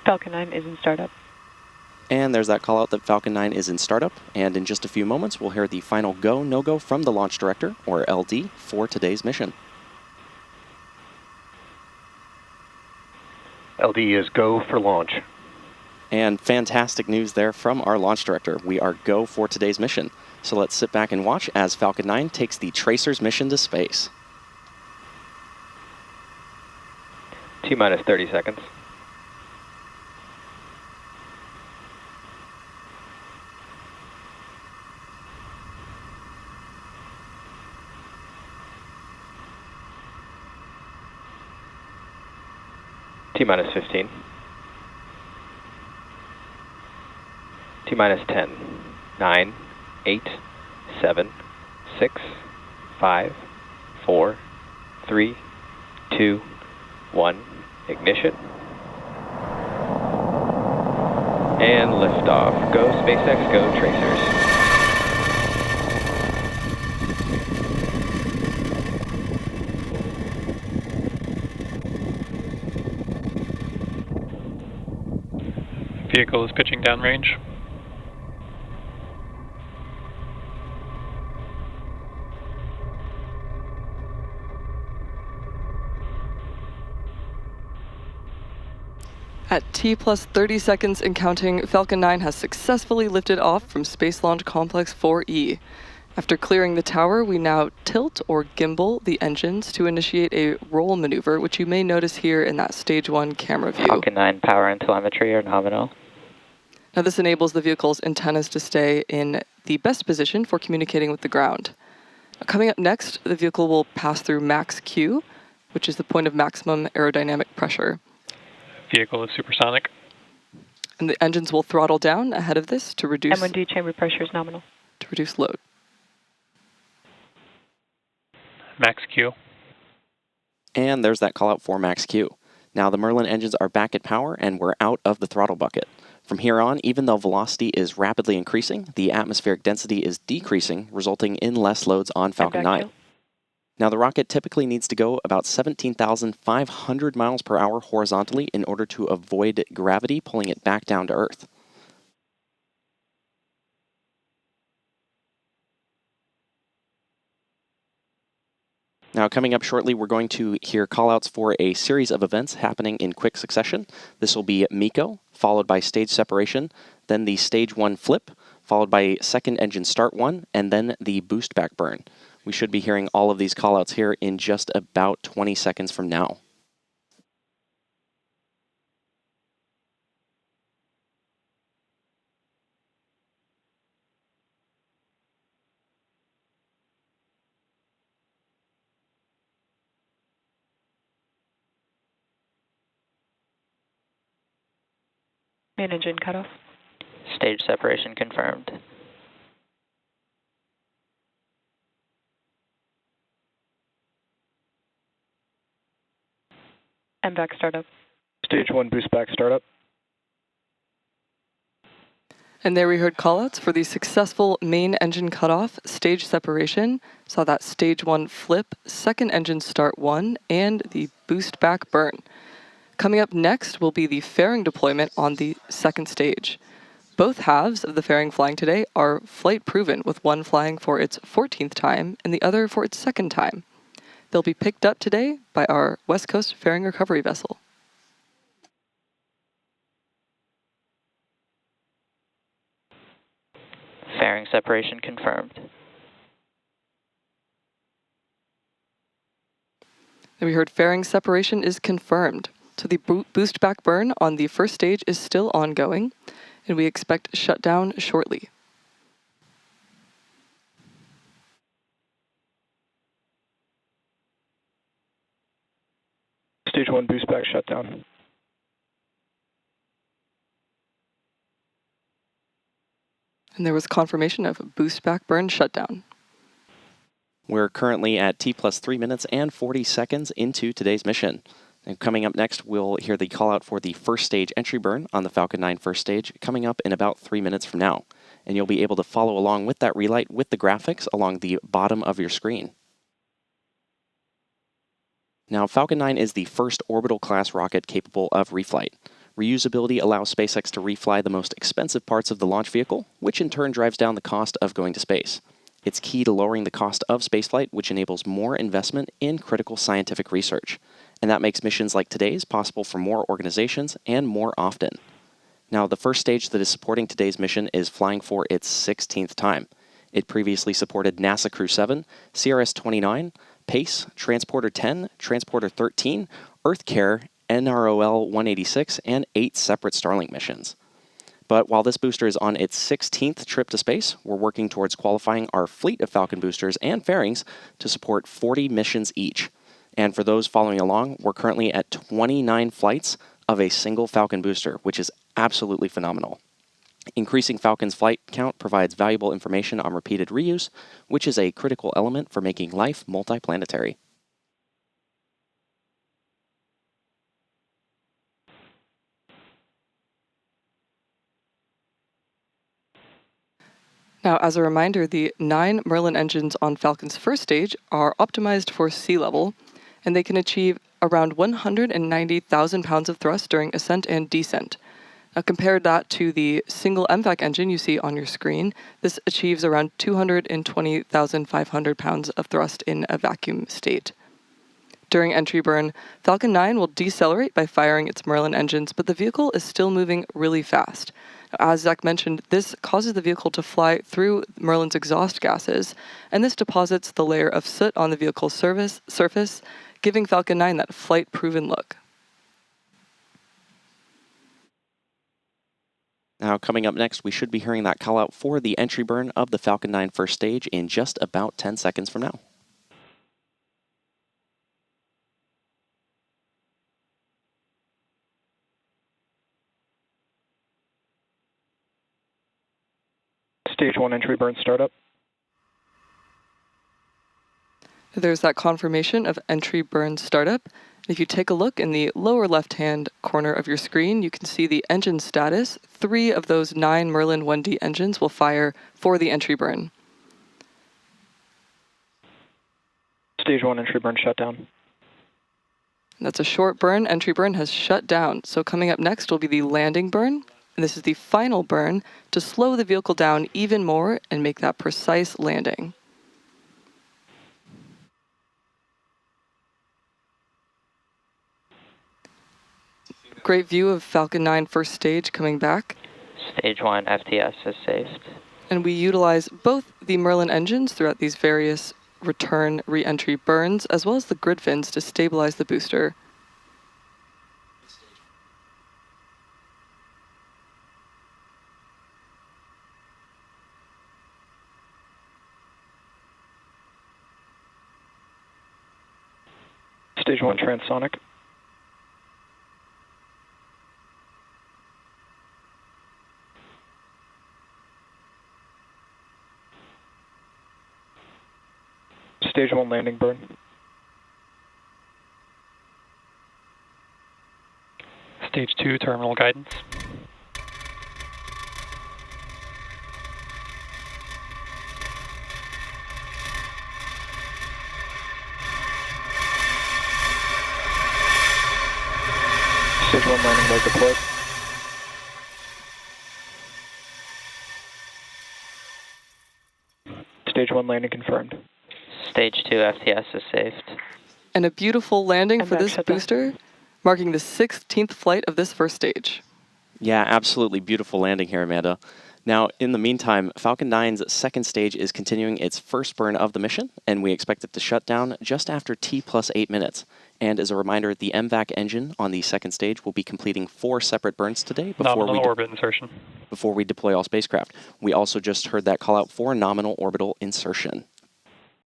Falcon 9 is in startup. And there's that call out that Falcon 9 is in startup, and in just a few moments we'll hear the final go, no-go from the launch director, or LD, for today's mission. LD is go for launch. And fantastic news there from our launch director. We are go for today's mission. So let's sit back and watch as Falcon 9 takes the Tracer's mission to space. T-minus 30 seconds. T-minus 15. T-minus 10. 9, 8, 7, 6, 5, 4, 3, 2, 1. Ignition. And liftoff. Go SpaceX, go Tracers. Vehicle is pitching downrange. At T plus 30 seconds and counting, Falcon 9 has successfully lifted off from Space Launch Complex 4E. After clearing the tower, we now tilt or gimbal the engines to initiate a roll maneuver, which you may notice here in that Stage 1 camera view. Falcon 9 power and telemetry are nominal. Now this enables the vehicle's antennas to stay in the best position for communicating with the ground. Coming up next, the vehicle will pass through max Q, which is the point of maximum aerodynamic pressure. Vehicle is supersonic. And the engines will throttle down ahead of this to reduce M1D chamber pressure is nominal. To reduce load. Max Q. And there's that call out for max Q. Now the Merlin engines are back at power and we're out of the throttle bucket. From here on, even though velocity is rapidly increasing, the atmospheric density is decreasing, resulting in less loads on Falcon 9. Now the rocket typically needs to go about 17,500 miles per hour horizontally in order to avoid gravity pulling it back down to Earth. Now coming up shortly, we're going to hear callouts for a series of events happening in quick succession. This will be MECO, followed by stage separation, then the stage 1 flip, followed by second engine start 1, and then the boost back burn. We should be hearing all of these callouts here in just about 20 seconds from now. Main engine cutoff. Stage separation confirmed. MVAC startup. Stage 1 boost back startup. And there we heard callouts for the successful main engine cutoff, stage separation, saw that stage 1 flip, second engine start 1, and the boost back burn. Coming up next will be the fairing deployment on the second stage. Both halves of the fairing flying today are flight proven, with one flying for its 14th time and the other for its second time. They'll be picked up today by our West Coast fairing recovery vessel. Fairing separation confirmed. And we heard fairing separation is confirmed. So the boost back burn on the first stage is still ongoing, and we expect shutdown shortly. Stage 1 boost back shutdown. And there was confirmation of boost back burn shutdown. We're currently at T plus 3 minutes and 40 seconds into today's mission. And coming up next, we'll hear the call out for the first stage entry burn on the Falcon 9 first stage coming up in about 3 minutes from now. And you'll be able to follow along with that relight with the graphics along the bottom of your screen. Now, Falcon 9 is the first orbital class rocket capable of reflight. Reusability allows SpaceX to refly the most expensive parts of the launch vehicle, which in turn drives down the cost of going to space. It's key to lowering the cost of spaceflight, which enables more investment in critical scientific research. And that makes missions like today's possible for more organizations and more often. Now, the first stage that is supporting today's mission is flying for its 16th time. It previously supported NASA Crew 7, CRS-29, PACE, Transporter 10, Transporter 13, EarthCare, NROL 186, and 8 separate Starlink missions. But while this booster is on its 16th trip to space, we're working towards qualifying our fleet of Falcon boosters and fairings to support 40 missions each. And for those following along, we're currently at 29 flights of a single Falcon booster, which is absolutely phenomenal. Increasing Falcon's flight count provides valuable information on repeated reuse, which is a critical element for making life multiplanetary. Now, as a reminder, the 9 Merlin engines on Falcon's first stage are optimized for sea level, and they can achieve around 190,000 pounds of thrust during ascent and descent. Now, compare that to the single MVAC engine you see on your screen. This achieves around 220,500 pounds of thrust in a vacuum state. During entry burn, Falcon 9 will decelerate by firing its Merlin engines, but the vehicle is still moving really fast. As Zach mentioned, this causes the vehicle to fly through Merlin's exhaust gases, and this deposits the layer of soot on the vehicle's surface, giving Falcon 9 that flight-proven look. Now, coming up next, we should be hearing that call out for the entry burn of the Falcon 9 first stage in just about 10 seconds from now. Stage 1 entry burn startup. There's that confirmation of entry burn startup. If you take a look in the lower left-hand corner of your screen, you can see the engine status. 3 of those 9 Merlin 1D engines will fire for the entry burn. Stage 1 entry burn shutdown. That's a short burn. Entry burn has shut down. So coming up next will be the landing burn. And this is the final burn to slow the vehicle down even more and make that precise landing. Great view of Falcon 9 first stage coming back. Stage 1 FTS is saved. And we utilize both the Merlin engines throughout these various return re-entry burns, as well as the grid fins to stabilize the booster. Stage 1 transonic. Stage 1 landing burn. Stage 2 terminal guidance. Stage 1 landing leg deployed. Stage 1 landing confirmed. Stage 2 FTS is saved. And a beautiful landing for MVAC this shutdown. booster, marking the 16th flight of this first stage. Yeah, absolutely beautiful landing here, Amanda. Now, in the meantime, Falcon 9's second stage is continuing its first burn of the mission, and we expect it to shut down just after T plus 8 minutes. And as a reminder, the MVAC engine on the second stage will be completing 4 separate burns today Nominal orbit insertion. before we deploy all spacecraft. We also just heard that call out for nominal orbital insertion.